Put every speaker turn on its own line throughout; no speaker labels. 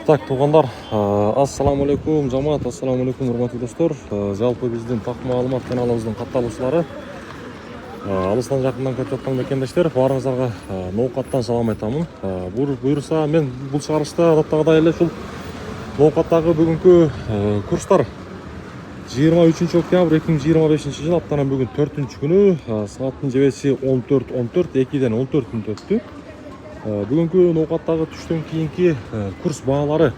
Так, туғандар, ассаламу алейкум, жамаат, ассаламу алейкум, урматтуу достор. Жалпы биздин Так маалымат каналыбыздын катталуучулары, алыстан жакындан көрүп жаткан мекендештер, баарыңыздарга ноокаттан салам айтамын. Буюрса мен бул чыгарылышта адаттагыдай эле ушул ноокаттагы бүгүнкү курстар 23 октябрь 2025 жыл аптанын бүгүн 4-күнү, сааттын жебеси 14:14, 2-ден 14-күн өттү. Бүгүнкү ноокаттагы түштөн кийинки курс баалары.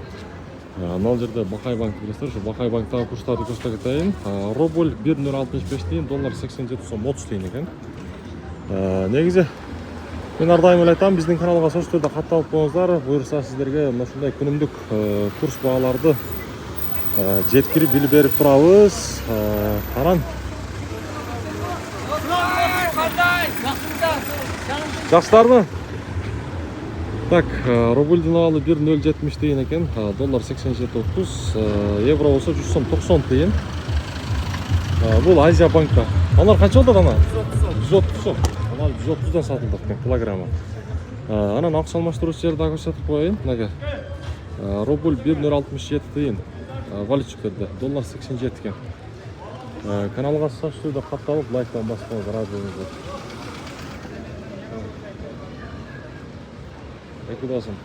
Мына жерде Бакай банк билесиздер, ушу Бакай банктагы курстарды көрсөтө кетейин. Рубль 1.065 тиын, доллар 87 сом 30 тиын экен. Негизи мен ар дайым эле айтам, биздин каналга сөзсүз түрдө катталып коюңуздар. Буюрса сиздерге мына ушундай күнүмдүк курс бааларды жеткирип билип берип турабыз. Анан жакшыларбы? Так, рубльдин абалы 1.070 тиын экен, доллар 87.30, евро болсо 100 сом 90 тиын. Бул Азия банкта. Алар канча болот ана? 130 сом. Алар 130дан сатылат экен килограммы. Анан акча алмаштыруучу жерди дагы көрсөтүп коеюн. Мынага. Рубль 1.067 тиын. Валютчиктерде доллар 87 экен. Каналга сөзсүз түрдө катталып, лайктан басып коюңуздар, аз болуңуздар. Эки досым.